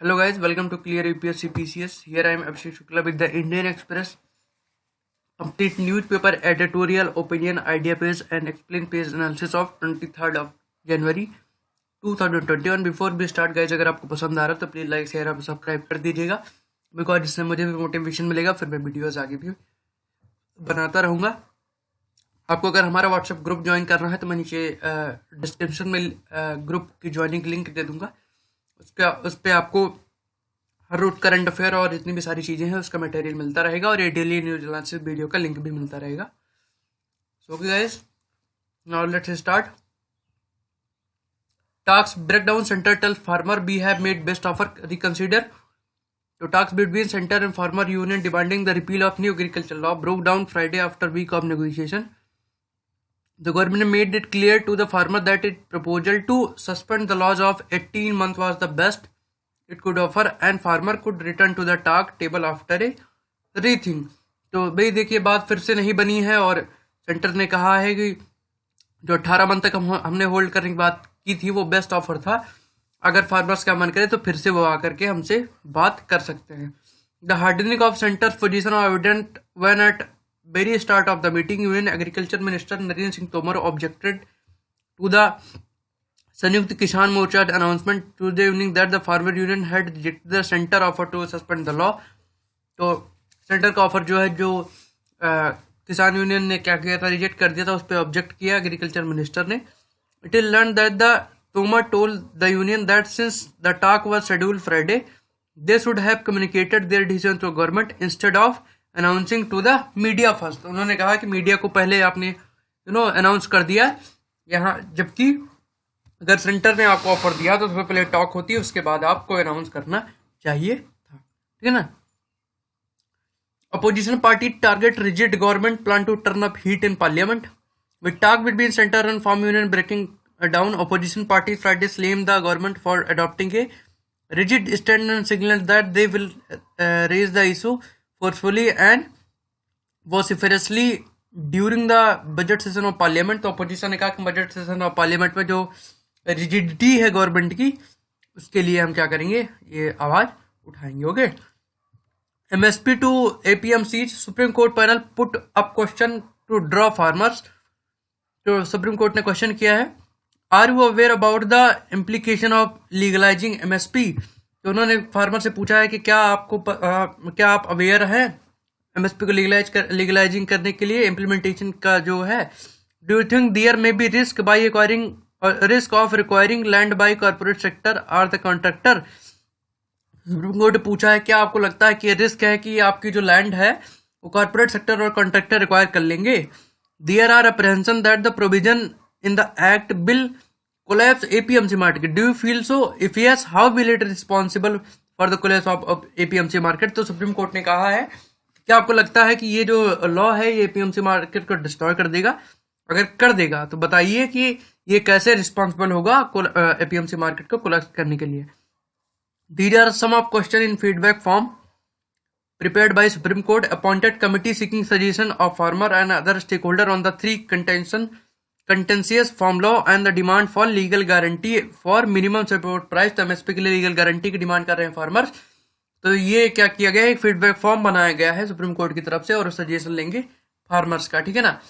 Hello guys, welcome to Clear UPSC PCS. Here I am Abhishek Shukla with the Indian Express complete newspaper editorial opinion idea page and explain page analysis of 23rd of January 2021. Before we start guys, अगर आपको पसंद आ रहा है तो please like share और subscribe कर दीजिएगा because इससे मुझे भी मोटिवेशन मिलेगा, फिर मैं वीडियोस आगे भी बनाता रहूँगा। आपको अगर हमारा व्हाट्सएप ग्रुप ज्वाइन करना है तो मैं नीचे डिस्क्रिप्शन में ग्रुप की ज्वाइनिंग लिंक दे दूंगा। उस पर आपको हर रोज करंट अफेयर और जितनी भी सारी चीज़ें हैं उसका मटेरियल मिलता रहेगा और ये डेली न्यूज एनालिसिस वीडियो का लिंक भी मिलता रहेगा। सो okay guys, now let's start. Talks breakdown, center tell farmer we have made best offer reconsider. So talks between center and farmer union demanding the repeal of new agriculture law broke down Friday after week of negotiation. The government made it clear to the farmer that its proposal to suspend the laws of 18 months was the best it could offer and farmer could return to the talk table after a rethink. तो भाई देखिए, बात फिर से नहीं बनी है और सेंटर ने कहा है कि जो 18 मंथ तक हमने होल्ड करने की बात की थी वो बेस्ट ऑफर था। अगर फार्मर्स का मन करे तो फिर से वो आकर के हमसे बात कर सकते हैं। The hardening of centre position of evident when at very start of the meeting union agriculture minister Narendra Singh Tomar objected to the Samyukta Kisan Morcha announcement Tuesday evening that the farmer union had rejected the centre offer to suspend the law. तो centre का offer जो है जो किसान union ने क्या किया था, रिजेक्ट कर दिया था, उस पर ऑब्जेक्ट किया एग्रीकल्चर मिनिस्टर ने। It is learn that the Tomar told the union that since the talk was scheduled Friday they should have communicated their decision to government instead of announcing to the media first. उन्होंने कहा कि media को पहले आपने announce कर दिया यहाँ, जबकि अगर सेंटर ने आपको ऑफर दिया तो उसमें पहले टॉक होती है, उसके बाद आपको अनाउंस करना चाहिए था। ठीक है ना। Opposition party target rigid government plan to turn up heat in parliament. With talk between center and farm union breaking down, opposition parties Friday slammed the government for adopting a rigid stand and signaled that they will raise the issue forcefully and vociferously during the budget session of parliament. तो opposition ने कहा कि budget session of parliament में जो rigidity है government की उसके लिए हम क्या करेंगे, ये आवाज उठाएंगे। Okay. MSP to APMCs, Supreme Court panel put up question to draw farmers. तो सुप्रीम कोर्ट ने क्वेश्चन किया है, are you aware about the implication of legalising MSP। तो उन्होंने फार्मर से पूछा है कि क्या आप अवेयर हैं MSP को लीगलाइजिंग करने के लिए इम्प्लीमेंटेशन का जो है। Do you think there may be risk by acquiring risk of requiring land by corporate sector or the contractor. Supreme court ने पूछा है क्या आपको लगता है कि रिस्क है कि आपकी जो लैंड है वो कॉर्पोरेट सेक्टर और कॉन्ट्रैक्टर रिक्वायर कर लेंगे। There are apprehension that the provision in the act bill collapse APMC market. Do you feel so? If yes, how will it responsible for the collapse of APMC market. तो supreme court ने कहा है क्या आपको लगता है कि ये जो लॉ है ये APMC मार्केट को डिस्ट्रॉय कर देगा? अगर कर देगा तो बताइए कि ये कैसे रिस्पॉन्सिबल होगा APMC मार्केट को कोलैप्स करने के लिए। These are some of questions in feedback form prepared by Supreme Court appointed committee seeking suggestion of farmer and other stakeholder on the three contentious farm law and the demand for legal guarantee for minimum support price। तो MSP के लिए legal guarantee की demand कर रहे हैं farmers. तो ये क्या किया गया है, एक फीडबैक फॉर्म बनाया गया है सुप्रीम कोर्ट की तरफ से और सजेशन लेंगे फार्मर्स का। ठीक है ना।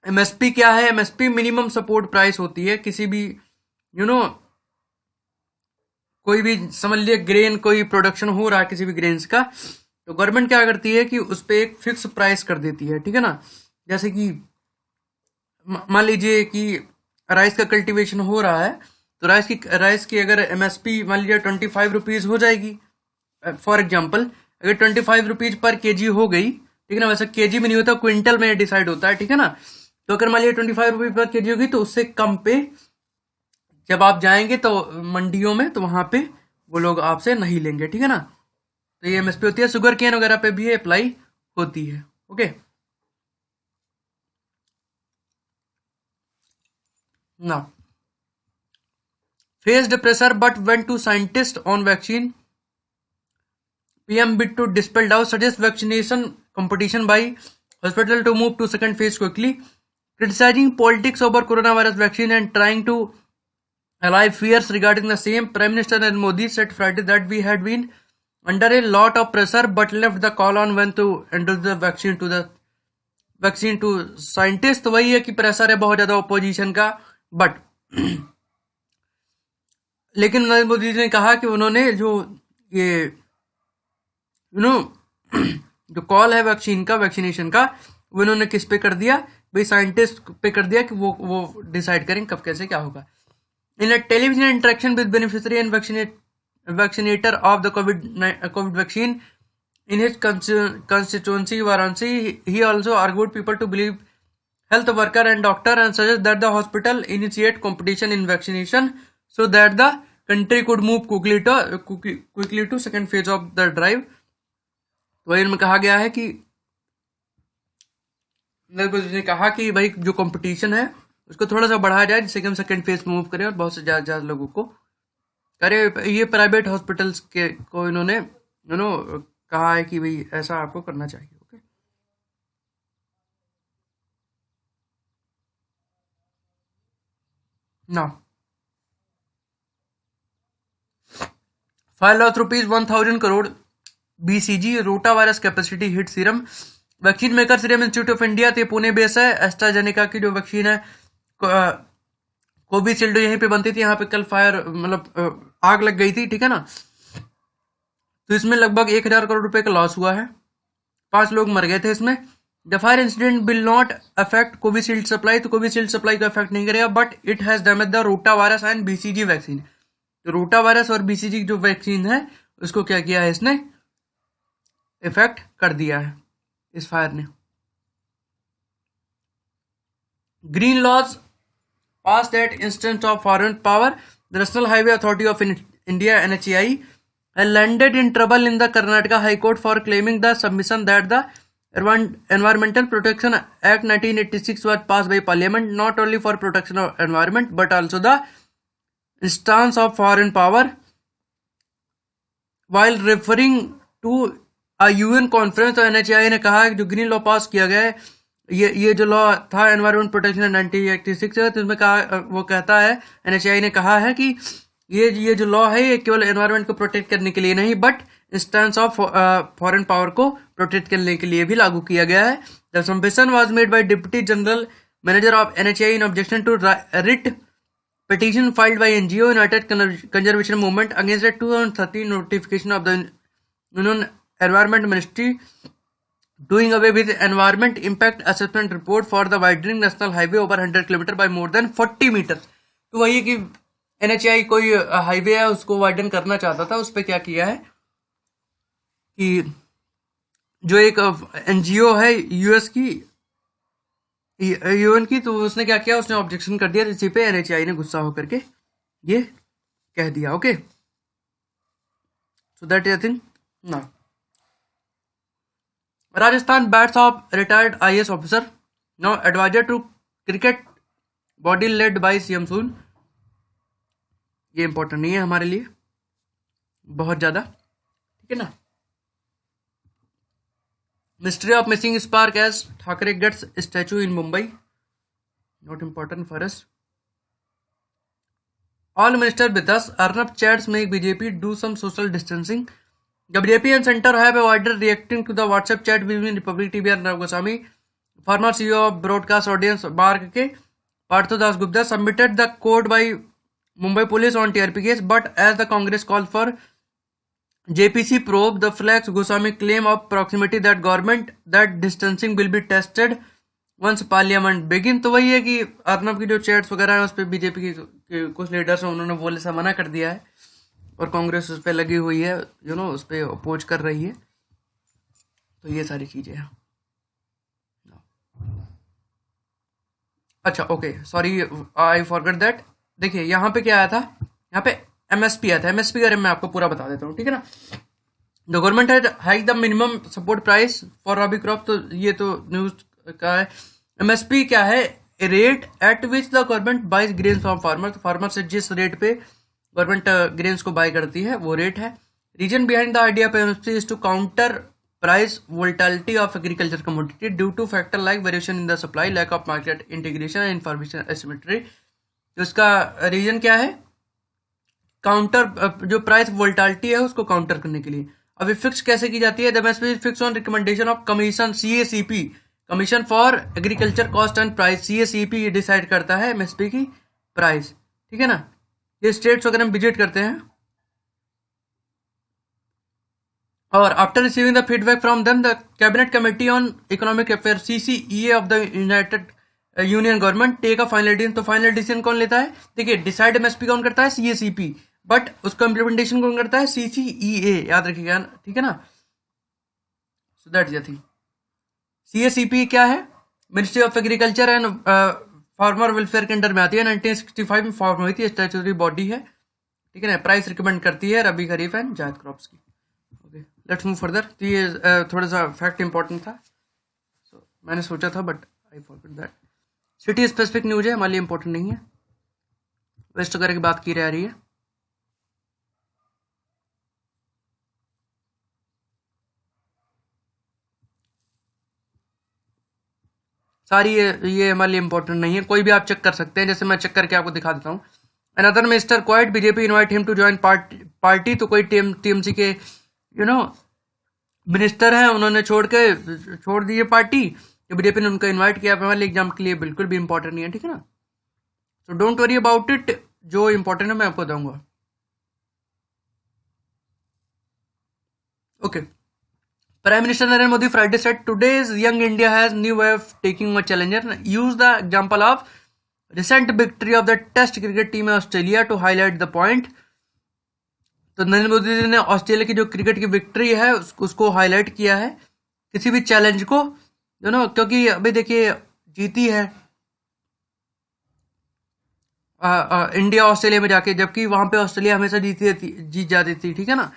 MSP क्या है? MSP मिनिमम सपोर्ट प्राइस होती है किसी भी कोई भी समझ लिया ग्रेन कोई प्रोडक्शन हो रहा है किसी भी ग्रेन्स का, तो गवर्नमेंट क्या करती है कि उस पर एक फिक्स प्राइस कर देती है। ठीक है ना। जैसे कि मान लीजिए कि राइस का कल्टीवेशन हो रहा है तो राइस की अगर MSP मान लीजिए 25 रुपीज हो जाएगी फॉर एग्जाम्पल। अगर 25 रुपीज पर केजी हो गई, ठीक है ना, वैसे केजी में नहीं होता, क्विंटल में डिसाइड होता है। ठीक है ना। तो अगर मान लीजिए 25 रुपीज पर केजी होगी तो उससे कम पे जब आप जाएंगे तो मंडियों में तो वहां पे वो लोग आपसे नहीं लेंगे। ठीक है ना। तो ये MSP होती है। शुगर केन वगैरह पे भी अप्लाई होती है। Okay. Now faced pressure but went to scientist on vaccine. PM bid to dispel doubt, suggest vaccination competition by hospital to move to second phase quickly, criticizing politics over coronavirus vaccine and trying to alive fears regarding the same. Prime Minister Narendra Modi said Friday that we had been under a lot of pressure but left the call on when to introduce the vaccine to scientists. तो वही है कि pressure है बहुत ज्यादा opposition का, but लेकिन नरेंद्र मोदी जी ने कहा कि उन्होंने जो ये जो कॉल है वैक्सीनेशन का, वो इन्होंने किस पे कर दिया भाई? साइंटिस्ट पे कर दिया कि वो डिसाइड करें कब कैसे क्या होगा. In a television interaction with beneficiary and vaccinator of the COVID vaccine in his constituency Varanasi, he also argued people to believe health worker and doctor and suggest that the hospital initiate competition in vaccination so that the country could move quickly to second phase of the drive. तो इनमें कहा गया है कि ने कहा कि भाई जो कंपटीशन है उसको थोड़ा सा बढ़ाया जाए जिससे कि हम सेकंड फेज में मूव करें और बहुत से ज्यादा लोगों को करे. ये प्राइवेट हॉस्पिटल्स के को इन्होंने कहा है कि भाई ऐसा आपको करना चाहिए. ओके, ना file of ₹1,000 crore BCG rota virus capacity hit serum. Vaccine maker serum institute of India ते पुणे बेस है. एस्ट्राजेनेका की जो वैक्सीन है कोविशील्ड यहीं पे बनती थी. यहाँ पे कल फायर आग लग गई थी, ठीक है ना. तो इसमें लगभग 1,000 करोड़ रुपए का लॉस हुआ है. 5 लोग मर गए थे इसमें. The fire incident will not affect Covishield supply. तो कोविशील्ड सप्लाई को अफेक्ट नहीं करेगा, but it has damage the rota virus and BCG vaccine. तो रोटा वायरस और BCG जो वैक्सीन है उसको क्या किया है, इसने इफेक्ट कर दिया है इस फायर ने. Green laws passed at instance of foreign power. The National Highway Authority of India (NHAI) had landed in trouble in the Karnataka High Court for claiming the submission that the Environmental Protection Act 1986 was passed by Parliament not only for protection of environment but also the instance of foreign power. While referring to a UN conference, तो NHAI ने कहा कि जो green law पास किया गया है, ये जो लॉ था एनवायरमेंट प्रोटेक्शन 1986 है, तो इसमें कहा, वो कहता है, NHAI ने कहा है कि ये जो लॉ है ये केवल एनवायरमेंट को प्रोटेक्ट करने के लिए नहीं but instance of foreign power को प्रोटेक्ट करने के लिए भी लागू किया गया है. The submission was made by deputy general manager of NHAI in objection to writ petition filed by NGO United Conservation Movement against the 2013 notification of the Union Environment Ministry doing away with environment impact assessment report for the widening national highway over 100 km by more than 40 meters. तो वही कि NHAI कोई highway है उसको widen करना चाहता था, उस पर क्या किया है कि जो एक NGO है US की, UN की, तो उसने क्या किया, उसने ऑब्जेक्शन कर दिया. इसी पे NHAI ने गुस्सा होकर के ये कह दिया. Okay, so that I think ना. Rajasthan bats off retired IAS officer, now advisor to cricket body led by CM Soon. ये इंपॉर्टेंट नहीं है हमारे लिए बहुत ज्यादा, ठीक है ना. Mystery of missing spark as Thackeray gets statue in Mumbai. Not important for us. All minister with us. Arnab chats make BJP do some social distancing. BJP and center have avoided reacting to the WhatsApp chat between Republic TV and Arnab Goswami. Former CEO of Broadcast Audience Bar के Partho Das Gupta submitted the code by Mumbai police on TRP case, but as the Congress called for JPC probe, the flags Goswami claim of proximity that government that distancing will be tested once parliament begin. तो वही है कि अर्नब की जो chats वगैरह है उस पर बीजेपी के कुछ लीडर्स हैं, उन्होंने बोले से मना कर दिया है और कांग्रेस उस पर लगी हुई है, उस पर अपोज कर रही है. तो ये सारी चीजें हैं. अच्छा, okay, sorry, I forget that. देखिए यहाँ पे क्या आया था, यहाँ पे MSP आया था. MSP के बारे में मैं आपको पूरा बता देता हूँ, ठीक है ना. The government had hike the minimum support price for rabi crop. तो ये तो न्यूज का है. MSP क्या है, rate at which the government buys grain from farmer. तो फार्मर से जिस रेट पे गवर्नमेंट ग्रेन्स को बाय करती है वो रेट है. Reason behind the idea of MSP is to counter price volatility of agriculture commodity due to factor like variation in the supply, lack of market integration and information asymmetry. तो इसका reason क्या है counter जो price volatility है उसको counter करने के लिए। अभी फिक्स कैसे की जाती है? The MSP is fix on recommendation of commission CACP, commission for agriculture cost and price. CACP decide करता है एमएसपी की प्राइस, ठीक है ना। ये स्टेट्स वगैरह हम विजिट करते हैं और after receiving the feedback from them the cabinet committee on economic affair CCEA of the united union government take a final decision. तो फाइनल डिसीजन कौन लेता है? देखिए, डिसाइड एमएसपी कौन करता है? सीएसीपी, बट उसका इम्प्लीमेंटेशन कौन करता है? सीसीईए, याद रखिएगा, ठीक है ना। सो that is the thing. CACP क्या है? Ministry of agriculture and farmer welfare के अंडर में आती है। 1965 में फॉर्म हुई थी, स्टैट्यूटरी बॉडी है, ठीक है ना। प्राइस रिकमेंड करती है रबी, खरीफ एंड जायद क्रॉप्स की। Okay, let's move further. तो ये थोड़ा सा फैक्ट इंपॉर्टेंट था, so, मैंने सोचा था but I forgot that. City specific news है, हमारे लिए इंपॉर्टेंट नहीं है। वेस्ट वगैरह की बात की जा रही है। सारी ये हमारे लिए इंपॉर्टेंट नहीं है, कोई भी आप चेक कर सकते हैं। जैसे मैं चेक करके आपको दिखा देता हूँ। Another minister quite BJP invite him to join party. तो कोई टीएमसी के मिनिस्टर हैं, उन्होंने छोड़ दी है पार्टी, तो बीजेपी ने उनको इनवाइट किया। हमारे एग्जाम के लिए बिल्कुल भी इंपॉर्टेंट नहीं है, ठीक है ना। So don't worry about it, जो इंपॉर्टेंट है मैं आपको बताऊंगा। Okay, Prime Minister Narendra Modi Friday said today's young India has new way of taking a challenge and use the example of recent victory of the Test cricket team in Australia to highlight the point। तो नरेंद्र मोदी जी ने Australia की जो cricket की victory है उसको highlight किया है, किसी भी चैलेंज को, क्योंकि अभी देखिए जीती है इंडिया ऑस्ट्रेलिया में जाके, जबकि वहां पे ऑस्ट्रेलिया हमेशा जीत जाती थी, ठीक है ना।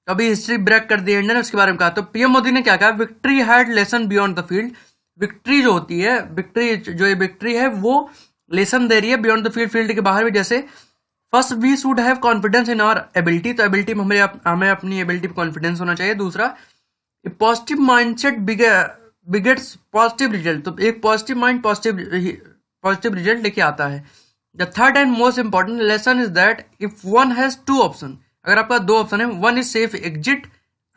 अभी हिस्ट्री ब्रेक कर दी इंडिया ने, उसके बारे में कहा। तो पीएम मोदी ने क्या कहा? Victory had lesson beyond the field. Victory जो होती है, विक्ट्री है वो लेसन दे रही है बियॉन्ड द फील्ड, फील्ड के बाहर भी। जैसे first we should have confidence in our ability. तो एबिलिटी में हमें अपनी एबिलिटी पे कॉन्फिडेंस होना चाहिए। दूसरा, positive mindset begets positive result. तो एक पॉजिटिव माइंड पॉजिटिव रिजल्ट लेके आता है। The third and most important lesson is that if one has two option, अगर आपका दो ऑप्शन है, one is safe exit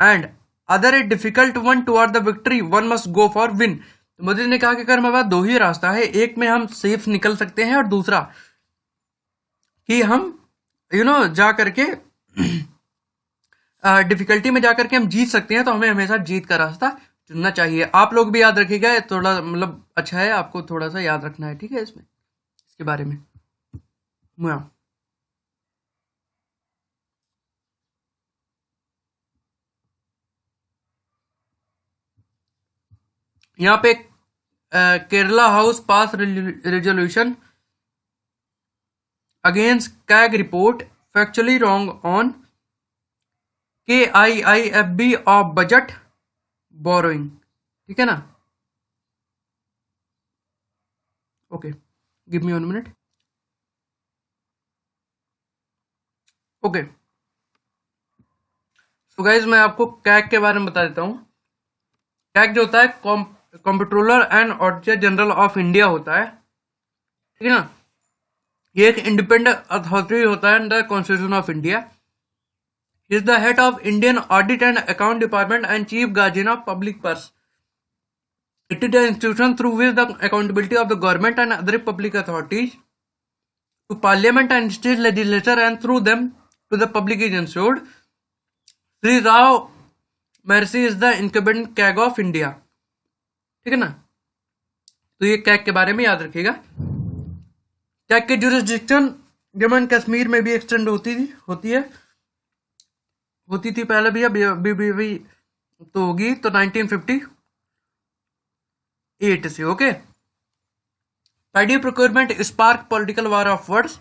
and other a difficult one toward the victory, one must go for win. तो मोदी ने कहा कि अगर हमारे पास दो ही रास्ता है, एक में हम सेफ निकल सकते हैं और दूसरा कि हम जा करके डिफिकल्टी में जाकर के हम जीत सकते हैं, तो हमें हमेशा जीत का रास्ता चुनना चाहिए। आप लोग भी याद रखिएगा, थोड़ा मतलब अच्छा है, आपको थोड़ा सा याद रखना है, ठीक है, इसके बारे में। यहाँ पे Kerala house pass resolution against CAG report factually wrong on KIIFB of budget borrowing, ठीक है ना। Okay, give me 1 minute. Okay, तो गाइज मैं आपको कैग के बारे में बता देता हूँ। कैग जो होता है comptroller and auditor general of India होता है, ठीक है ना। ये एक इंडिपेंडेंट अथॉरिटी होता है under constitution of India. Is the head of Indian audit and account department and chief guardian of public purse. It is the institution through which the accountability of the government and other public authorities to parliament and state legislature and through them to the public is insured. Shri Rao Maharshi is the incumbent CAG of India, ठीक है ना। तो ये CAG के बारे में याद रखिएगा। कैग की जुरिस्डिक्शन जम्मू एंड कश्मीर में भी एक्सटेंड होती थी पहले भी, अभी तो होगी, तो 1958 से। Okay, paddy procurement spark political war of words.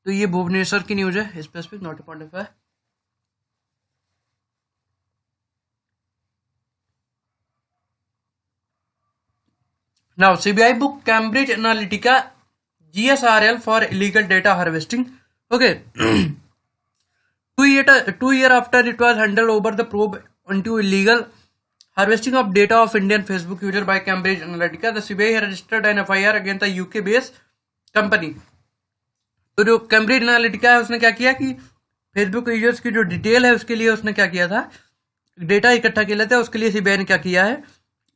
तो ये भुवनेश्वर की न्यूज है, specific not a point of. Now, CBI book Cambridge Analytica GSRL for illegal data harvesting. Okay. 2 year after it was handed over the probe into illegal harvesting of data of Indian Facebook user by Cambridge Analytica, the CBI has registered an FIR against the UK-based company. तो जो Cambridge Analytica है उसने क्या किया कि Facebook users की जो detail है उसके लिए उसने क्या किया था, डेटा इकट्ठा किया लेते हैं, उसके लिए सीबीआई ने क्या किया है,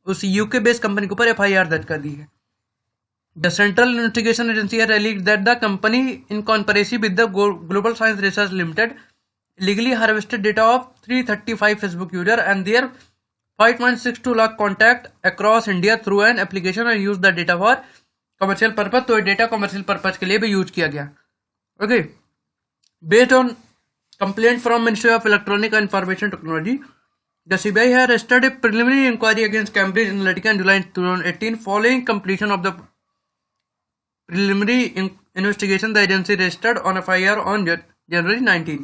उस यूके बेस्ड कंपनी के ऊपर एफआईआर दर्ज कर दी है. The central investigation agency has alleged that the company, in conspiracy with the Global Science Research Limited, illegally harvested data of 335 Facebook users and their 5.62 lakh contact across India through an application and used the data for commercial purpose. तो ये data commercial purpose के लिए भी use किया गया. Okay, based on complaint from Ministry of Electronic and Information Technology, the CBI has started a preliminary inquiry against Cambridge Analytica in July 2018. Following completion of the preliminary investigation, the agency registered on FIR on January 19.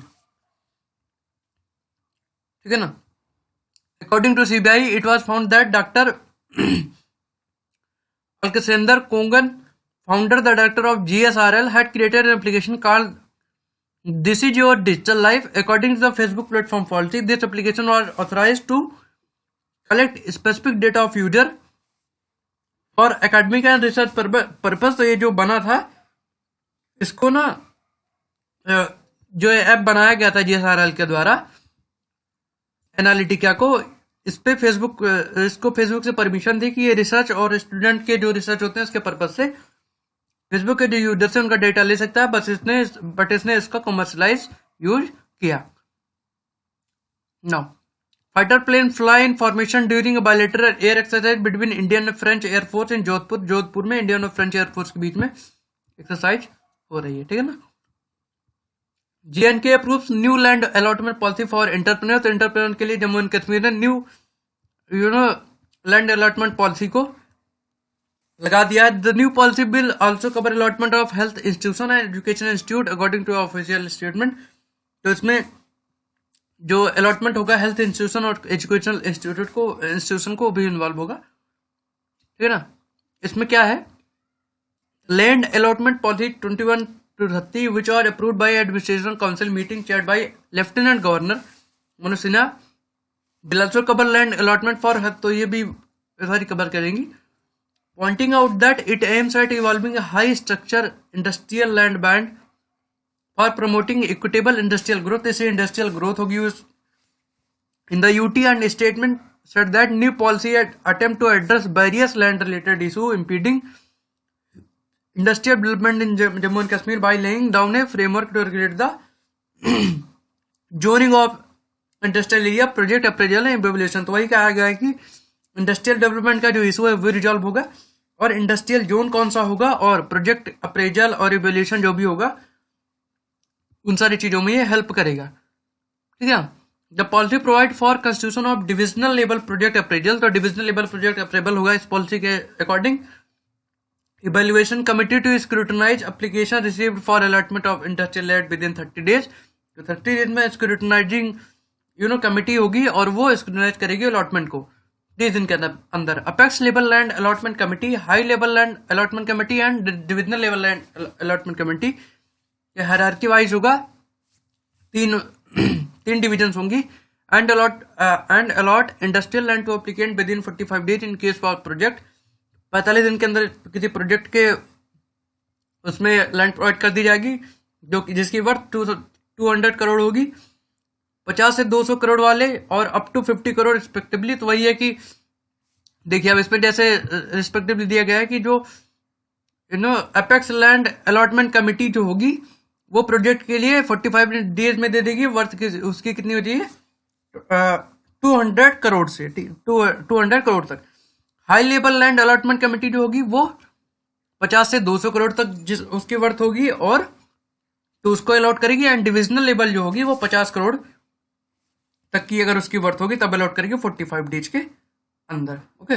ठीक है ना. According to CBI, it was found that Dr. Alkasender Kongan, founder, the director of GSRL, had created an application called This Is Your Digital Life. According to the Facebook platform policy, this application was authorized to collect specific data of user for academic and research purpose. तो ये जो बना था इसको ना, जो app बनाया गया था जीएसआरएल के द्वारा एनालिटिका को, इस पे इसको फेसबुक से परमिशन थी कि ये रिसर्च और स्टूडेंट के जो रिसर्च होते हैं उसके पर्पज से फेसबुक के जो यूजर से उनका डेटा ले सकता है, बट इसने इसका कमर्शलाइज यूज किया. Now, fighter plane fly in formation during bilateral air exercise between Indian और फ्रेंच एयरफोर्स इन जोधपुर में इंडियन और फ्रेंच एयरफोर्स के बीच में एक्सरसाइज हो रही है. ठीक है ना. JNK approves new land allotment policy for entrepreneur. तो एंटरप्रेन्योर के लिए जम्मू एंड कश्मीर ने न्यू लैंड अलॉटमेंट पॉलिसी को लगा दिया. The new policy bill also cover allotment of health institution and education institute according to official statement. तो इसमें जो अलॉटमेंट होगा हेल्थ इंस्टीट्यूशन और एजुकेशनल इंस्टीट्यूशन को भी इन्वॉल्व होगा. ठीक है ना. इसमें क्या है, land allotment policy 21-30 which are approved by administration council meeting chaired by Lieutenant Governor Manoj Sinha will also cover land allotment for health. तो ये भी सारी कवर करेंगी. Pointing out that it aims at evolving a high structure industrial land band for promoting equitable industrial growth. इससे industrial growth होगी in the UT, and statement said that new policy attempt to address various land related issue impeding industrial development in Jammu and Kashmir by laying down a framework to regulate the zoning of industrial area, project appraisal and evaluation. तो वही कहा गया है कि industrial development का जो issue है वो रिजॉल्व होगा और इंडस्ट्रियल जोन कौन सा होगा और प्रोजेक्ट अप्रेजल और इवेल्यूशन जो भी होगा उन सारी चीजों में ये हेल्प करेगा. ठीक है. The policy provide for constitution of divisional level project appraisal. तो डिविजनल लेवल प्रोजेक्ट अप्रेजल होगा इस पॉलिसी के according. Evaluation committee to scrutinize application received for allotment of industrial land within 30 days. तो 30 days में scrutinizing committee होगी और वो scrutinize करेगी अलॉटमेंट को 30 दिन के अंदर. Apex level land allotment committee, high level land allotment committee and divisional level land allotment committee. ये हायरार्की वाइज होगा. तीन डिविजन होंगी. And allot industrial land to applicant within 45 days in case for project. 45 दिन के अंदर किसी project के उसमें लैंड प्रोवाइड कर दी जाएगी जो जिसकी वर्थ 200 करोड़ होगी. 50 से 200 करोड़ वाले और अप टू 50 करोड़ रिस्पेक्टिवली. तो वही है कि देखिए अब इसमें जैसे रिस्पेक्टिवली दिया गया है कि जो अपेक्स लैंड अलॉटमेंट कमिटी जो होगी वो प्रोजेक्ट के लिए 45 डेज में दे देगी. वर्थ उसकी कितनी होती है 200 करोड़ से 200 करोड़ तक. High level land allotment committee जो होगी वो 50 से 200 करोड़ तक उसकी वर्थ होगी और तो उसको अलॉट करेगी. एंड डिविजनल लेवल जो होगी वो 50 करोड़ तक की अगर उसकी वर्थ होगी तब अलॉट करेगी 45 डेज के अंदर. Okay.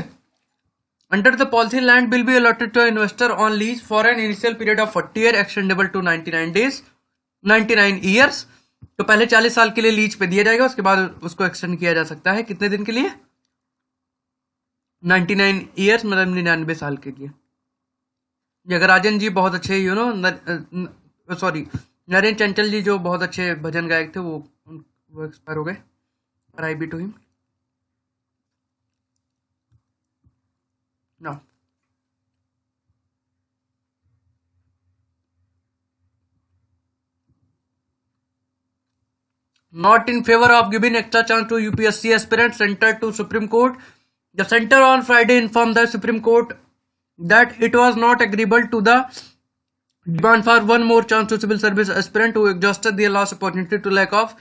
Under the policy land will be allotted to investor on lease for an initial period of 40 year extendable to 99 years. तो पहले 40 साल के लिए लीज पे दिया जाएगा, उसके बाद उसको एक्सटेंड किया जा सकता है कितने दिन के लिए 99 ईयर्स, मतलब 99 साल के लिए. जगराजन जी बहुत अच्छे सॉरी नरेंद्र चंचल जी जो बहुत अच्छे भजन गायक थे वो एक्सपायर हो गए. RIP to him. not in favor of giving extra chance to UPSC aspirants entered to Supreme Court. The center on Friday informed the Supreme Court that it was not agreeable to the demand for one more chance to civil service aspirant who exhausted their last opportunity to lack of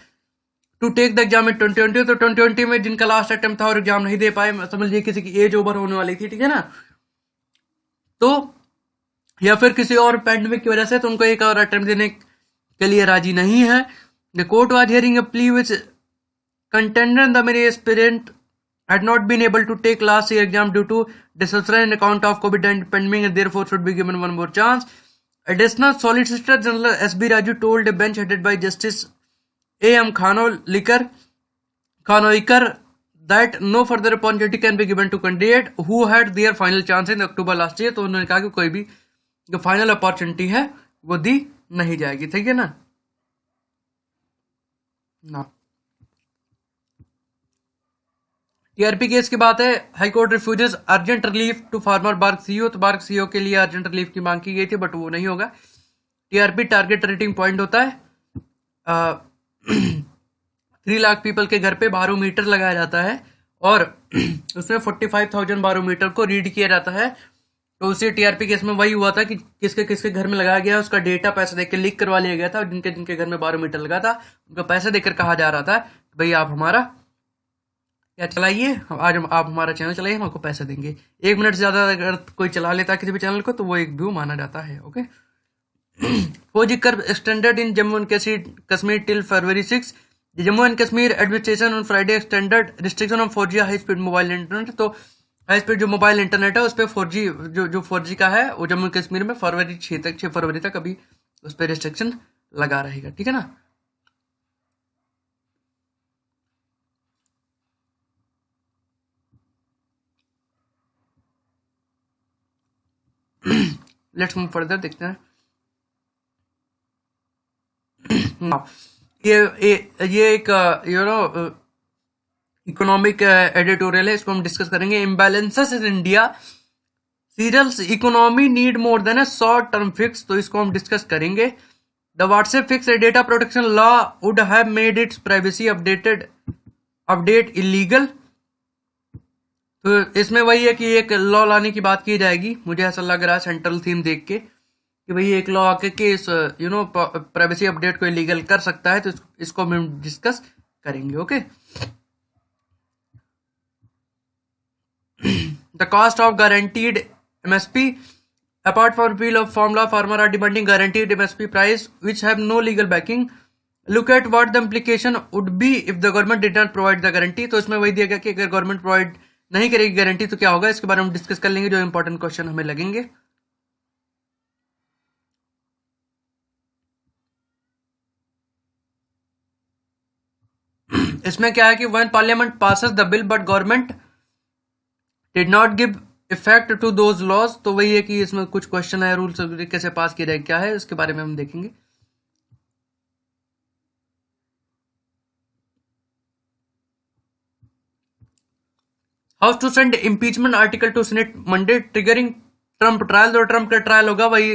to take the exam in 2020. तो 2020 में जिनका last attempt था और exam नहीं दे पाए, समझ लीजिए किसी की एज ओवर होने वाली थी, ठीक है ना, तो या फिर किसी और पैंडेमिक की वजह से, तो उनको एक और अटेम्प्ट देने के लिए राजी नहीं है. The court was hearing a plea which contended the many aspirant had not been able to take last year exam due to disruption in account of COVID pandemic and therefore should be given one more chance. Additional Solicitor General S.B. Raju told a bench headed by Justice A.M. Khanoikar that no further opportunity can be given to candidate who had their final chance in October last year. तो उन्होंने कहा कि कोई भी जो final opportunity है वो दी नहीं जाएगी, ठीक है ना. टीआरपी केस की बात है. High court refuses urgent relief to former BARC CEO. तो बार्क सीईओ के लिए अर्जेंट रिलीफ की मांग की गई थी, बट वो नहीं होगा. टीआरपी टारगेट रेटिंग पॉइंट होता है. 3 लाख पीपल के घर पे बारोमीटर लगाया जाता है और उसमें 45,000 बारोमीटर को रीड किया जाता है. तो उसी टीआरपी केस में वही हुआ था कि किसके किसके घर में लगाया गया, उसका डेटा पैसे देकर लीक करवा लिया गया था. और जिनके जिनके घर में बारोमीटर लगा था उनको पैसे देकर कहा जा रहा था भाई आप हमारा क्या चलाइए, आज आप हमारा चैनल चलाइए, हम आपको पैसे देंगे. 1 मिनट से ज्यादा अगर कोई चला लेता है किसी भी चैनल को तो वो एक व्यू माना जाता है. Okay. 4G curve extended in Jammu and Kashmir till February 6. Jammu and Kashmir administration on Friday extended restriction on 4G high speed mobile internet. तो हाई स्पीड जो मोबाइल इंटरनेट है उस पर 4G जो 4G का है वो जम्मू कश्मीर में 6 फरवरी तक अभी उस पर रिस्ट्रिक्शन लगा रहेगा, ठीक है ना. लेट्स मूव फर्दर, देखते हैं. ये एक इकोनॉमिक एडिटोरियल है, इसको हम डिस्कस करेंगे. Imbalances in India serials economy need more than a short term fix. तो इसको हम डिस्कस करेंगे. The WhatsApp fix data protection law would have made its privacy update illegal. तो इसमें वही है कि एक लॉ लाने की बात की जाएगी. मुझे ऐसा लग रहा है सेंट्रल थीम देख के कि भाई एक लॉ आके के इस प्राइवेसी अपडेट को इलीगल कर सकता है. तो इसको हम डिस्कस करेंगे. Okay. The cost of guaranteed MSP apart from repeal of formula farmer are demanding guaranteed MSP price which have no legal backing. Look at what the implication would be if the government did not provide the guarantee. तो इसमें वही दिया गया कि अगर government provide नहीं करेगी guarantee तो क्या होगा, इसके बारे में डिस्कस कर लेंगे. जो इंपॉर्टेंट क्वेश्चन हमें लगेंगे. इसमें क्या है कि when parliament passes the bill but government did not give effect to those laws. तो वही है कि इसमें कुछ क्वेश्चन है, रूल्स कैसे पास किया जाए, क्या है, इसके बारे में हम देखेंगे. House to send impeachment article to Senate Monday triggering Trump trial. जो ट्रंप का ट्रायल होगा वही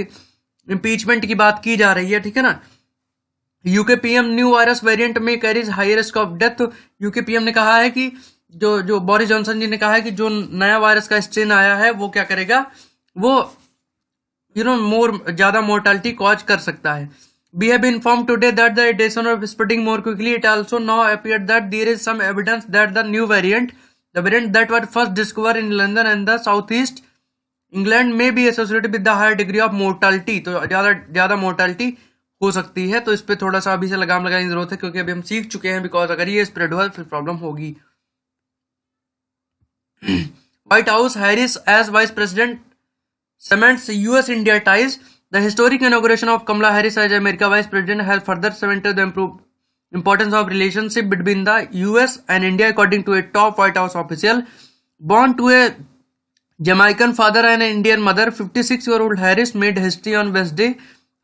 इम्पीचमेंट की बात की जा रही है, ठीक है ना. UK PM new virus variant में carries high risk of death. UK PM ने कहा है कि जो बोरिस जॉनसन जी ने कहा है कि जो नया वायरस का स्ट्रेन आया है वो क्या करेगा, वो मोर ज्यादा मोर्टालिटी कॉज कर सकता है. We have been informed today that the addition of spreading more quickly. It also now appeared that there is some evidence that the new variant, the variant that was first discovered in London and the southeast England, may be associated with the higher degree of mortality. तो ज्यादा mortality हो सकती है. तो इस पे थोड़ा सा अभी से लगाम लगाने की जरूरत है क्योंकि अभी हम सीख चुके हैं. बिकॉज अगर ये स्प्रेड हुआ फिर प्रॉब्लम होगी. White House Harris as Vice President cements U.S.-India ties. The historic inauguration of Kamala Harris as America Vice President has further cemented the importance of relationship between the U.S. and India, according to a top White House official. Born to a Jamaican father and an Indian mother, 56-year-old Harris made history on Wednesday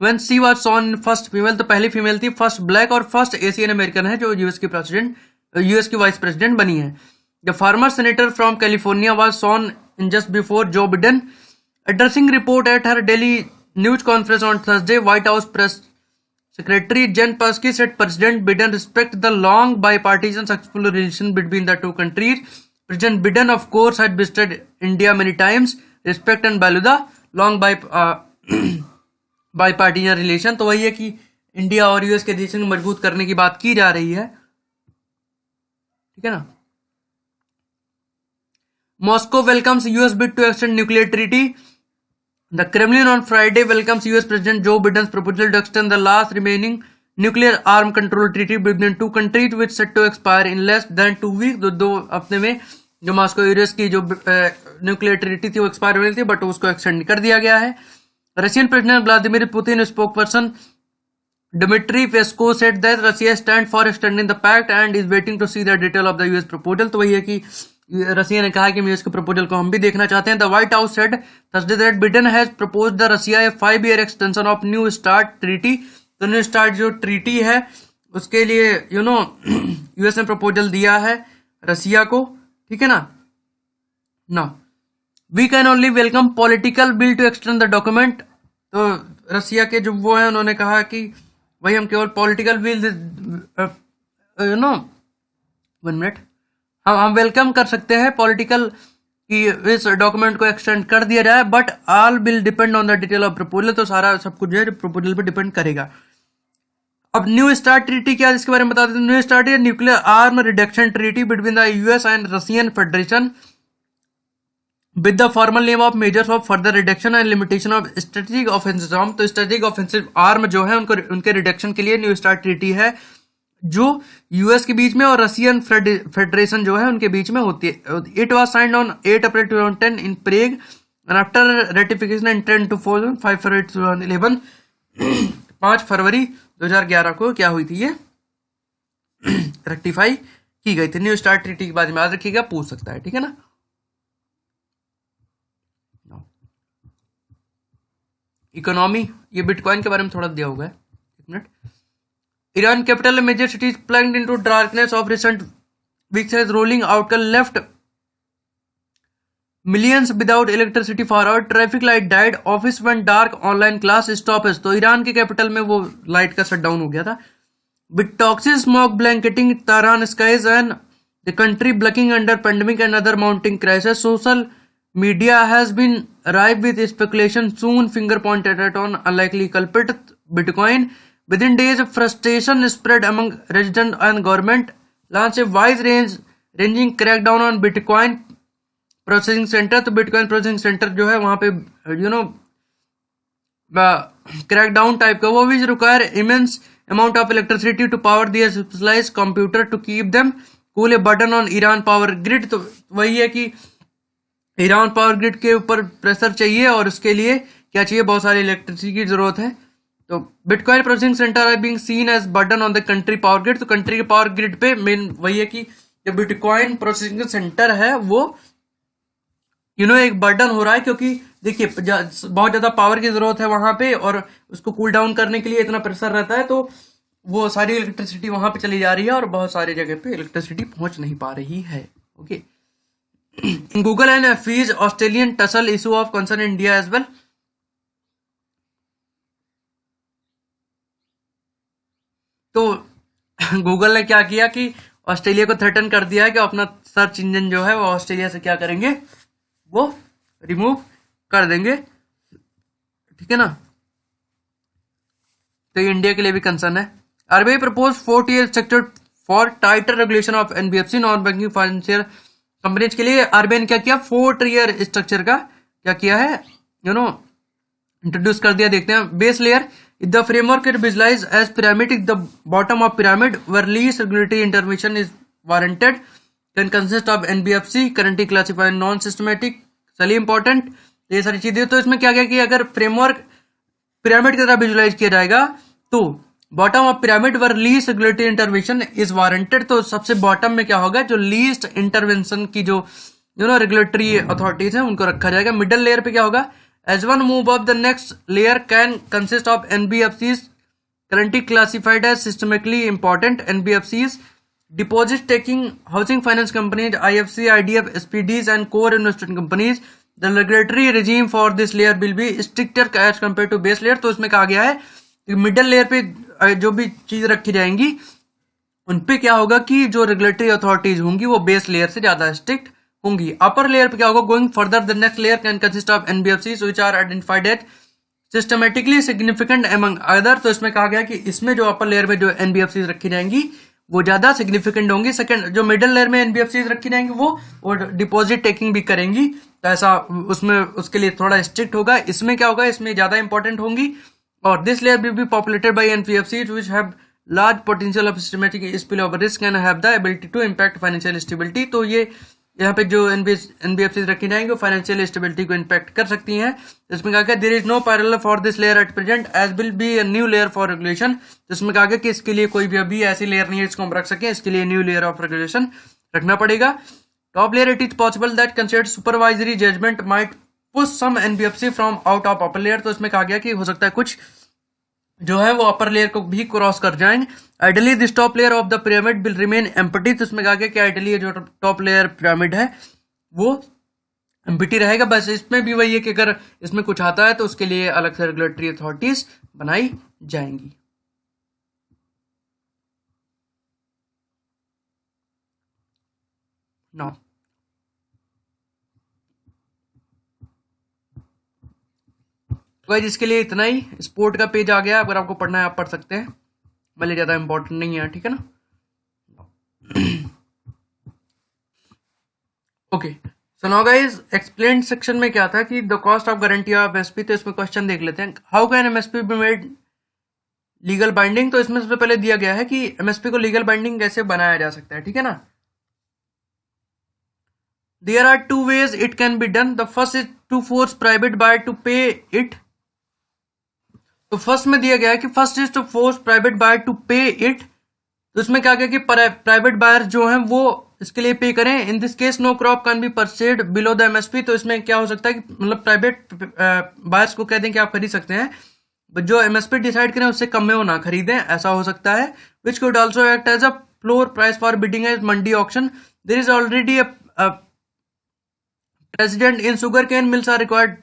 when she was sworn first female. तो पहली female थी, first black और first Asian American है जो US की vice president बनी है. The former senator from California was sworn in just before Joe Biden. Addressing report at her Daily news conference on Thursday, White House press Secretary Jen Psaki said President Biden respect the long bipartisan successful relation between the two countries. President Biden, of course, had visited India many times. Respect and value the long bipartisan relation. तो वही है कि India और US के relation मजबूत करने की बात की जा रही है, ठीक है ना. Moscow welcomes US bid to extend nuclear treaty. The Kremlin on Friday welcomes US President Joe Biden's proposal to extend the last remaining nuclear arm control treaty between two countries, which set to expire in less than 2 weeks. दो हफ्ते में जो Moscow US की जो nuclear treaty थी वो expire हो रही थी, बट उसको एक्सटेंड कर दिया गया है. Russian president Vladimir Putin spokesperson Dmitry Peskov said that Russia stands for extending the pact and is waiting to see the detail of the US proposal. तो वही है कि रसिया ने कहा कि यूएस के प्रपोजल को हम भी देखना चाहते हैं. The White House said Thursday that Biden has proposed the Russia a 5-year extension of New START treaty. तो न्यू स्टार्ट जो ट्रीटी है उसके लिए यूएस ने प्रपोजल दिया है रसिया को, ठीक है ना. We can only welcome political bill to extend the document. तो रसिया के जो वो है उन्होंने कहा कि भाई हम केवल पॉलिटिकल बिल हम वेलकम कर सकते हैं पॉलिटिकल कि इस डॉक्यूमेंट को एक्सटेंड कर दिया जाए, but all will depend on the detail of proposal. तो सारा सब कुछ जो है प्रपोजल पे डिपेंड करेगा. अब न्यू स्टार्ट ट्रीटी क्या है इसके बारे में बता देते हैं. न्यू स्टार्ट है nuclear arm reduction treaty between the US and Russian federation with the formal name of measures of further reduction and limitation of strategic offensive arm. तो स्ट्रेटेजिक ऑफेंसिव आर्म जो है उनके रिडक्शन के लिए new START treaty है जो US के बीच में और रशियन फेडरेशन जो है उनके बीच में होती है. It was signed on 8 April 2010 in Prague and after ratification intend to for 5 फरवरी 2011. 5 फरवरी 2011 को क्या हुई थी, ये रेक्टिफाई की गई थी. न्यू स्टार्ट ट्रीटी के बाद में याद रखिएगा, पूछ सकता है, ठीक है ना. इकोनॉमी, ये बिटकॉइन के बारे में थोड़ा दिया होगा, एक minute. Iran capital and major cities plunged into darkness of recent weeks as rolling out left millions without electricity for hours. Traffic light died. Office went dark. Online class stopped. तो Iran के capital में वो light का shutdown हो गया था. With toxic smoke blanketing Tehran skies and the country blinking under pandemic and other mounting crisis, social media has been rife with speculation. Soon finger pointed at on unlikely culprit Bitcoin. Within days, frustration spread among residents and government launched a wide-ranging crackdown on Bitcoin processing center. तो Bitcoin processing center जो है वहाँ पे crackdown type का वो भी require immense amount of electricity to power their specialized computer to keep them cool. A burden on Iran power grid. तो वही है कि ईरान पावर ग्रिड के ऊपर प्रेशर चाहिए और उसके लिए क्या चाहिए, बहुत सारी इलेक्ट्रिसिटी की जरूरत है. तो bitcoin processing center are being seen as burden on the country power grid. तो कंट्री के पावर ग्रिड पे मेन वही है कि जो बिटकॉइन प्रोसेसिंग सेंटर है वो एक बर्डन हो रहा है, क्योंकि देखिए बहुत ज्यादा पावर की जरूरत है वहां पे और उसको कूल डाउन करने के लिए इतना प्रेशर रहता है, तो वो सारी इलेक्ट्रिसिटी वहां पे चली जा रही है और बहुत सारी जगह पे इलेक्ट्रिसिटी पहुंच नहीं पा रही है. Okay. Google and fees Australian tussle issue of concern India as well. तो गूगल ने क्या किया कि ऑस्ट्रेलिया को थ्रेटन कर दिया है कि अपना सर्च इंजन जो है वो ऑस्ट्रेलिया से क्या करेंगे, वो रिमूव कर देंगे, ठीक है ना. तो ये इंडिया के लिए भी कंसर्न है. RBI propose 40-year structure for tighter regulation of NBFC non banking financial companies के लिए आरबीआई ने क्या किया, 40-year स्ट्रक्चर का क्या किया है, इंट्रोड्यूस कर दिया. देखते हैं. Base layer the framework is visualized as pyramid. The bottom of pyramid where least regulatory intervention is warranted can consist of NBFC currently classified non-systematic. चलिए इंपॉर्टेंट ये सारी चीजें. तो इसमें क्या कि अगर फ्रेमवर्क पिरामिड की तरह विजुलाइज किया जाएगा तो bottom of pyramid were least regulatory intervention is warranted. तो सबसे बॉटम में क्या होगा, जो लीस्ट इंटरवेंशन की जो रेगुलेटरी अथॉरिटीज है उनको रखा जाएगा. मिडल लेयर पे क्या होगा, as one move up the next layer can consist of NBFCs currently classified as systemically important. NBFCs, deposit taking housing finance companies, IFC, IDF, SPDs and core investment companies. The regulatory regime for this layer will be stricter as compared to base layer. तो इसमें कहा गया है middle layer पे जो भी चीज रखी जाएंगी उन पे क्या होगा कि जो रेगुलेटरी अथॉरिटीज होंगी वो बेस लेयर से ज्यादा स्ट्रिक्ट होंगी। अपर लेयर पे क्या होगा, going further the next layer can consist of NBFCs which are identified as systematically significant among other. तो इसमें कहा गया कि इसमें जो अपर लेयर में जो एनबीएफसीज रखी जाएंगी वो ज्यादा सिग्निफिकेंट होंगी। सेकंड, जो मिडिल लेयर में एनबीएफसीज रखी जाएंगी वो डिपॉजिट टेकिंग भी करेंगी, तो ऐसा उसमें उसके लिए थोड़ा स्ट्रिक्ट होगा। इसमें क्या होगा, इसमें ज्यादा इंपॉर्टेंट होंगी। और this layer will be populated by NBFCs which have large potential of systematic spillover risk and have the ability to impact financial stability। तो ये यहाँ पे जो एनबीएफसी रखी जाएंगे वो फाइनेंशियल स्टेबिलिटी को इम्पैक्ट कर सकती हैं। इसमें कहा गया there is no parallel for this layer at present as will be a new layer for regulation. तो इसमें कहा गया कि इसके लिए कोई भी अभी ऐसी लेयर नहीं है जिसको हम रख सकें, इसके लिए न्यू लेयर ऑफ रेगुलेशन रखना पड़ेगा। Top layer, it is possible that considered supervisory judgment might push some NBFC from out of upper layer. तो इसमें कहा गया कि हो सकता है कुछ जो है वो अपर लेयर को भी क्रॉस कर जाएंगे। Ideally this top layer of the pyramid will remain empty. तो इसमें कहा गया कि आइडियली जो टॉप लेयर पिरामिड है वो एम्प्टी रहेगा। बस इसमें भी वही है कि अगर इसमें कुछ आता है तो उसके लिए अलग से रेगुलेटरी अथॉरिटीज बनाई जाएंगी। नाउ गाइस इसके लिए इतना ही। स्पोर्ट का पेज आ गया, अगर आपको पढ़ना है आप पढ़ सकते हैं, भले ज्यादा इंपॉर्टेंट नहीं है, ठीक है ना। Okay, so now guys explain section में क्या था कि the cost of guarantee of MSP. तो इसमें क्वेश्चन देख लेते हैं, how can MSP be made legal binding. तो इसमें सबसे पहले दिया गया है कि एमएसपी को लीगल बाइंडिंग कैसे बनाया जा सकता है, ठीक है ना। There are two ways it can be done. The first is to force private buyer to pay it. तो फर्स्ट में दिया गया है कि first is to force private buyer to pay it. तो इसमें क्या गया कि प्राइवेट बायर जो हैं वो इसके लिए पे करें। In this case no crop can be purchased below the MSP. तो इसमें क्या हो सकता है कि मतलब प्राइवेट बायर्स को कह दें कि आप खरीद सकते हैं, जो एमएसपी डिसाइड करें उससे कम में वो ना खरीदें, ऐसा हो सकता है। Which could also act as a floor price for bidding as mandi auction. There is already a precedent in sugar cane mills are required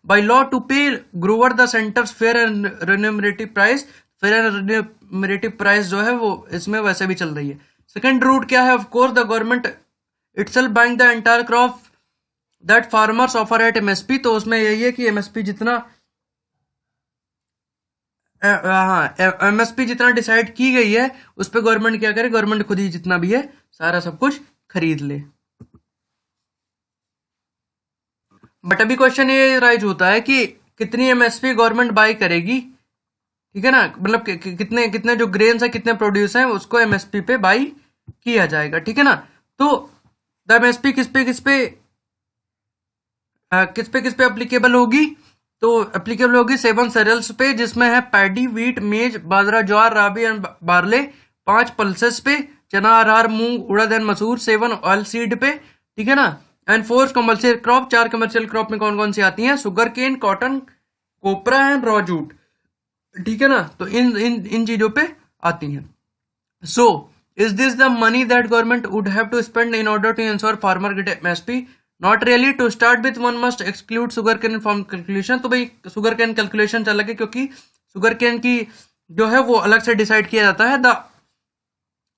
by law to pay grower the center's fair and remunerative price। fair and remunerative price जो है वो इसमें वैसे भी चल रही है। Second root क्या है, of course the government itself buying the entire crop that farmers offer eight MSP. तो उसमें यही है कि एमएसपी जितना एमएसपी जितना डिसाइड की गई है उस पर गवर्नमेंट क्या करे, गवर्नमेंट खुद ही जितना भी है सारा सब कुछ खरीद ले। बट अभी क्वेश्चन ये राइज होता है कि कितनी एमएसपी गवर्नमेंट बाय करेगी, ठीक है ना। मतलब कितने कितने जो ग्रेन्स है, कितने प्रोड्यूस हैं, उसको एमएसपी पे बाय किया जाएगा, ठीक है ना। तो द एमएसपी किस पे अप्लीकेबल होगी। तो अप्लीकेबल होगी 7 सेरियल्स पे, जिसमें है पैडी, व्हीट, मेज, बाजरा, ज्वार, राबी एंड बार्ले। 5 पल्सेस पे, चना, अरहर, मूंग, उड़द एंड मसूर। 7 ऑयल सीड पे, ठीक है ना। And 4 commercial crop. 4 commercial crop में कौन कौन सी आती हैं, sugar cane, cotton, copra and raw jute, ठीक है ना। तो इन चीजों पे आती हैं। So is this the money that government would have to spend in order to ensure farmer get MSP. Not really. To start with one must exclude sugar cane from calculation. तो भाई शुगर केन कैलकुलेशन अलग है, क्योंकि sugar cane की जो है वो अलग से डिसाइड किया जाता है।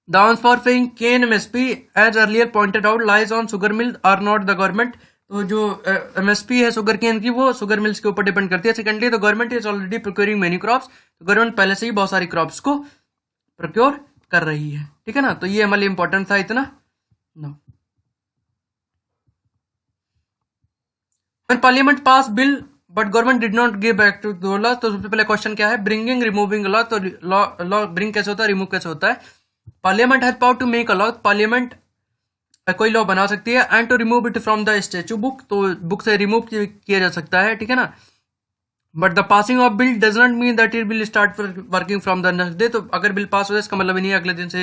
The answer for paying cane MSP, as earlier pointed out, lies on sugar mill or not the government। तो जो MSP है शुगर केन की वो शुगर मिल्स के ऊपर डिपेंड करती है। Secondly the government is already procuring many crops. तो गवर्नमेंट पहले से ही बहुत सारी क्रॉप्स को प्रोक्योर कर रही है, ठीक है ना। तो ये हमारे लिए इंपॉर्टेंट था इतना। No When parliament passed bill but government did not give back to the law। तो सबसे पहले क्वेश्चन क्या है, ब्रिंगिंग रिमूविंग लॉ। तो लॉ ब्रिंग कैसे होता है, रिमूव कैसे होता है। Parliament has power to make a law. Parliament कोई लॉ बना सकती है। And to remove it from the statute book. तो बुक से रिमूव किया जा सकता है, ठीक है ना। But the passing of bill does not mean that it will start working from the next day. तो अगर बिल पास हो जाए इसका मतलब नहीं है अगले दिन से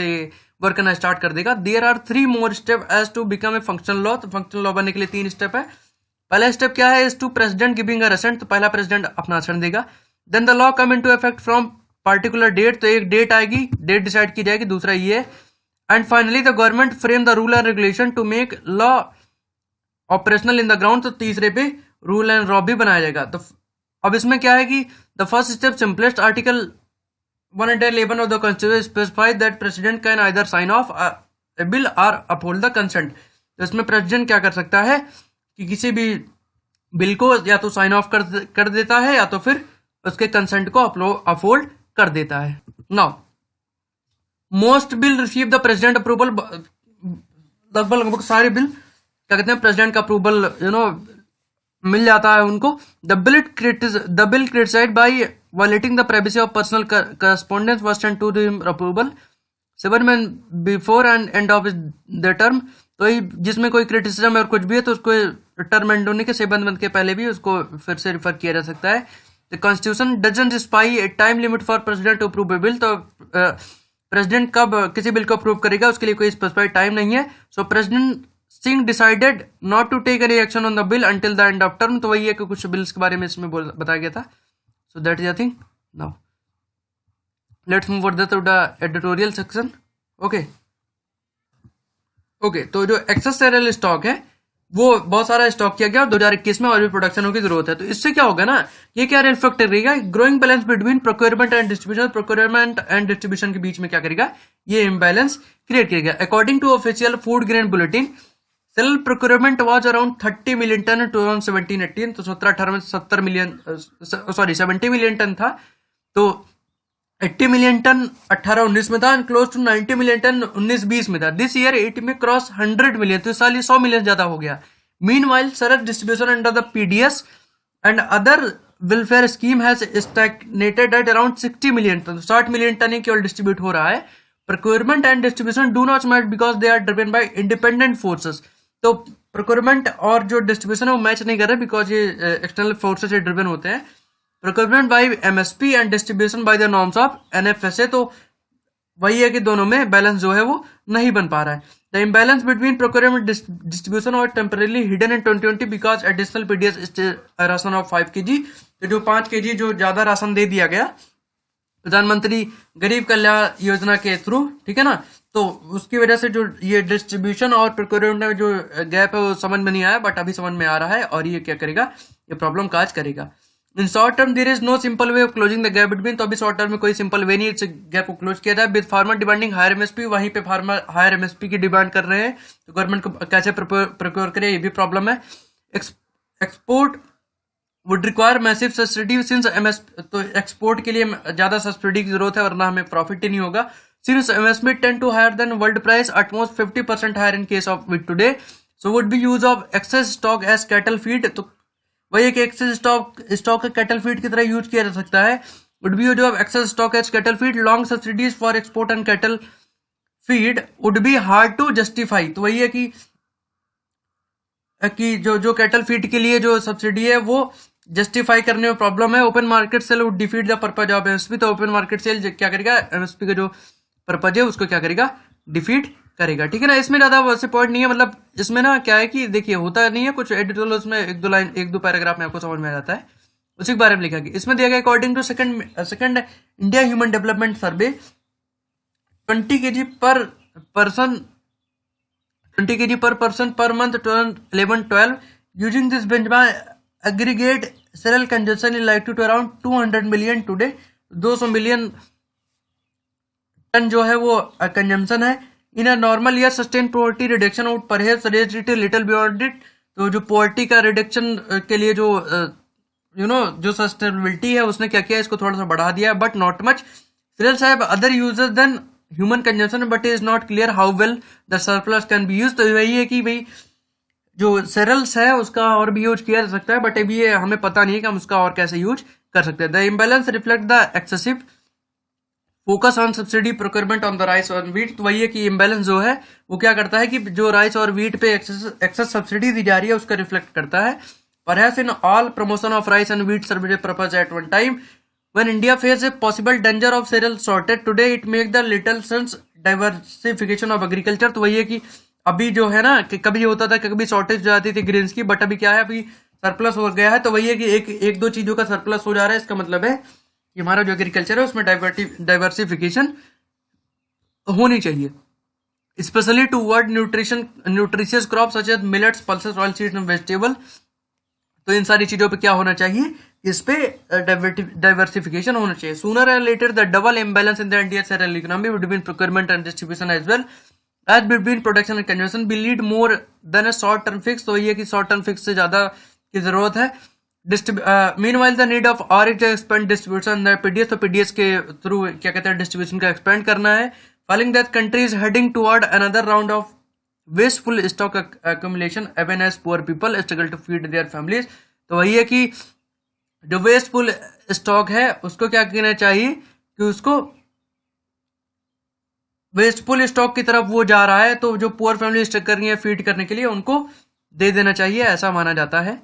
वर्क करना स्टार्ट कर देगा। There are 3 more step as to become a functional law. तो फंक्शनल लॉ बनने के लिए 3 स्टेप है। पहला स्टेप क्या है, is to president giving a assent. तो पहला प्रेसिडेंट अपना रेसेंट देगा। Then the law come into effect from particular date. तो एक डेट आएगी, डेट डिसाइड की जाएगी। दूसरा ये, and finally the government frame the rule and regulation to make law operational in the ground. तो तीसरे पे रूल एंड लॉ भी बनाया जाएगा। तो अब इसमें क्या है कि The first step, simplest, Article 111 of the Constitution specifies that President can either sign off a bill or uphold the consent. तो इसमें प्रेसिडेंट क्या कर सकता है कि किसी भी बिल को या तो साइन ऑफ कर देता है या तो फिर उसके कंसेंट को अपहोल्ड कर देता है. Now most bill receive the president approval. लगभग सारे बिल क्या कहते हैं प्रेसिडेंट का अप्रूवल मिल जाता है उनको. The bill criticised by violating the privacy of personal correspondence was sent to the approval 7 months before end end of the term. तो जिसमें कोई क्रिटिसिज्म है और कुछ भी है तो उसको टर्म एंड होने के 7 month के पहले भी उसको फिर से रिफर किया जा सकता है. The constitution doesn't specify a time limit for president to approve a bill. तो प्रेसिडेंट कब किसी बिल को अप्रूव करेगा उसके लिए कोई स्पेसिफाइड टाइम नहीं है. So president Singh decided not to take any action on the bill until the end of term. तो वही है कि कुछ बिल्स के बारे में इसमें बताया गया था. So that is I think. Now let's move further to the editorial section. Okay तो जो एक्सेस सेरियल स्टॉक है वो बहुत सारा स्टॉक किया गया और 2021 में और भी प्रोडक्शन की जरूरत है. तो इससे क्या होगा ना, ये क्या रिफ्लेक्ट करेगा, growing balance between procurement and distribution. Procurement and distribution के बीच में क्या करेगा, ये इम्बैलेंस क्रिएट करेगा. According to official food grain bulletin, sale procurement was around 30 million ton in 2017-18. तो 17-18 में 70 मिलियन टन था. तो 80 मिलियन टन 18-19 में था and close to 90 million tonne 19-20 में था. दिस ईयर 8 में क्रॉस 100 मिलियन. तो इस साल ये 100 मिलियन ज्यादा हो गया. Meanwhile cereals distribution under the PDS and other welfare scheme has stagnated at around 60 million ton. 60 million ton ही केवल डिस्ट्रीब्यूट हो रहा है. Procurement and distribution do not match because they are driven by independent forces. तो procurement और जो distribution है वो मैच नहीं कर रहे बिकॉज ये एक्सटर्नल फोर्सेस से ड्रिवन होते हैं. Procurement by MSP and distribution by the norms of NFSA. तो वही है कि दोनों में बैलेंस जो है वो नहीं बन पा रहा है. The imbalance between procurement distribution और temporarily hidden in 2020 because additional PDS ration of 5 kg. तो जो 5 kg जो ज्यादा राशन दे दिया गया प्रधानमंत्री गरीब कल्याण योजना के थ्रू, ठीक है ना, तो उसकी वजह से जो ये डिस्ट्रीब्यूशन और प्रोक्योरमेंट में जो गैप है वो समझ में नहीं आया बट अभी समझ में आ रहा है और ये क्या करेगा, ये प्रॉब्लम काज करेगा. In short term there is no simple way of closing the gap between. तो अभी शॉर्ट टर्म में कोई सिंपल वे नहीं है गैप को क्लोज किया जाए. With farmer demanding higher MSP, वहीं पे फार्मर हायर एमएसपी की डिमांड कर रहे हैं तो गवर्नमेंट को कैसे प्रोक्योर करे, ये भी प्रॉब्लम है. Export would require massive subsidy since MSP. तो एक्सपोर्ट के लिए ज्यादा सब्सिडी की जरूरत है वरना हमें प्रॉफिट ही नहीं होगा. Since MSP tend to higher than world price almost 50% higher in case of wheat today. So would be use of excess stock as cattle feed. तो वही एक एक्सेस स्टॉक कैटल फीड की तरह यूज किया जा सकता है. Would be use of excess stock as cattle feed. Long subsidies for export and cattle feed would be hard to justify. तो वही है कि जो कैटल फीड के लिए जो सब्सिडी है वो जस्टिफाई करने में प्रॉब्लम है. Open market sale would defeat the purpose of MSP. तो ओपन मार्केट सेल क्या करेगा, एमएसपी का जो पर्पज है उसको क्या करेगा, डिफीट करेगा. ठीक है ना. इसमें ज्यादा वैसे पॉइंट नहीं है, मतलब इसमें ना क्या है कि देखिए होता नहीं है कुछ एडिटोरियल, उसमें एक दो पैराग्राफ में आपको समझ में आ जाता है, उसी के बारे में लिखा गया. इसमें दिया गया according to second India human development survey 20 kg per person per month 11-12. Using this benchmark aggregate cereal consumption is likely to around 200 million today. 200 million ton जो है वो कंजम्पशन है. In a normal year sustain poverty reduction would perhaps raise it little beyond it. तो जो poverty का reduction के लिए जो जो सस्टेनेबिलिटी है उसने क्या किया, इसको थोड़ा सा बढ़ा दिया but not much. cereals have other uses than human consumption but it is not clear how well the surplus can be used. तो वही है कि भाई जो सेरल्स है उसका और भी यूज किया जा सकता है बट अभी ये हमें पता नहीं है कि हम उसका और कैसे यूज कर सकते हैं. The imbalance reflect the excessive focus on subsidy procurement on the rice और वीट. तो वही है कि इम्बैलेंस जो है वो क्या करता है कि जो राइस और वीट पे एक्सेस सब्सिडी दी जा रही है उसका रिफ्लेक्ट करता है. Perhaps in all promotion of rice and wheat service purpose at one time when India face a possible danger of cereal shortage today it make the little sense diversification of agriculture. तो वही है कि अभी जो है ना कि कभी होता था कि कभी शॉर्टेज हो जाती थी ग्रेन्स की बट अभी क्या है, अभी सरप्लस हो गया है. तो वही है कि एक दो चीजों का सरप्लस हो जा रहा है. इसका मतलब है कि हमारा जो एग्रीकल्चर है उसमें डाइवर्सिफिकेशन होनी चाहिए, specially toward nutritious crop such as millets, pulses, oil seeds and vegetable. तो इन सारी चीजों पे क्या होना चाहिए, इस पे डाइवर्सिफिकेशन होना चाहिए. सूनर और later the double imbalance in the Indian cereal economy between procurement and distribution as well as between production and consumption will lead more than a short term fix. तो ये कि शॉर्ट टर्म फिक्स से ज्यादा की जरूरत है. Meanwhile the need of hour is expand distribution PDS. तो PDS के थ्रू क्या कहते हैं डिस्ट्रीब्यूशन का एक्सपेंड करना है. Following that country is heading toward another round of wasteful stock accumulation even as poor people struggle to feed their families. तो वही है कि जो वेस्टफुल स्टॉक है उसको क्या करना चाहिए कि उसको वेस्टफुल स्टॉक की तरफ वो जा रहा है, तो जो पुअर फैमिली स्टक कर रही है फीड करने के लिए उनको दे देना चाहिए, ऐसा माना जाता है,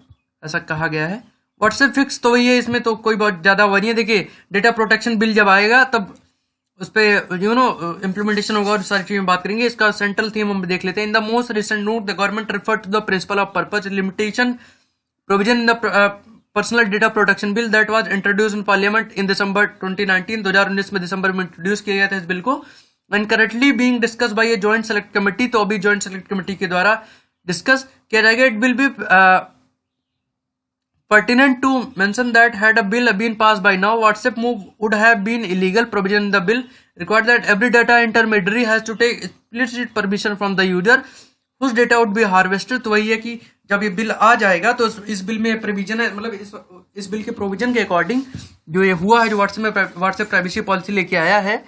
ऐसा कहा गया है. व्हाट्सएप फिक्स तो वही है, इसमें तो कोई बहुत ज्यादा वो नहीं है. देखिए डेटा प्रोटेक्शन बिल जब आएगा तब उस पर इम्प्लीमेंटेशन होगा और सारी चीजें बात करेंगे. इसका सेंट्रल थीम हम देख लेते हैं. In the most recent note the government refer to the principle of purpose limitation provision in the personal data protection bill that was introduce in parliament in December 2019. 2019 में दिसंबर में इंट्रोड्यूस किया गया था इस बिल को. And currently being discuss by a joint select committee. तो अभी joint select committee के द्वारा डिस्कस किया जाएगा. It will be pertinent to mention that had a bill been passed by now, WhatsApp move would have been illegal. Provision in the bill required that every data intermediary has to take explicit permission from the user whose data would be harvested. तो वही है कि जब ये bill आ जाएगा तो इस bill में प्रोविजन है, मतलब इस बिल के प्रोविजन के अकॉर्डिंग जो ये हुआ है, जो व्हाट्सएप प्राइवेसी पॉलिसी लेके आया है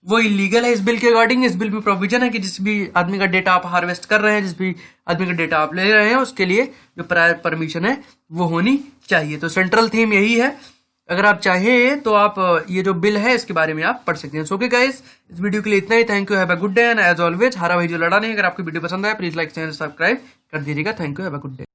वो इलीगल है. इस बिल के अकॉर्डिंग इस बिल में प्रोविजन है कि जिस भी आदमी का डेटा आप हार्वेस्ट कर रहे हैं, जिस भी आदमी का डेटा आप ले रहे हैं, उसके लिए जो प्रायर परमिशन है वो होनी चाहिए. तो सेंट्रल थीम यही है. अगर आप चाहें तो आप ये जो बिल है इसके बारे में आप पढ़ सकते हैं. सो ओके गाइस, इस वीडियो के लिए इतना ही. Thank you, have a good day. And as always हारा भाई जो लड़ा नहीं. अगर आपको वीडियो पसंद आया प्लीज लाइक शेयर सब्सक्राइब कर दीजिएगा. Thank you, have a good day.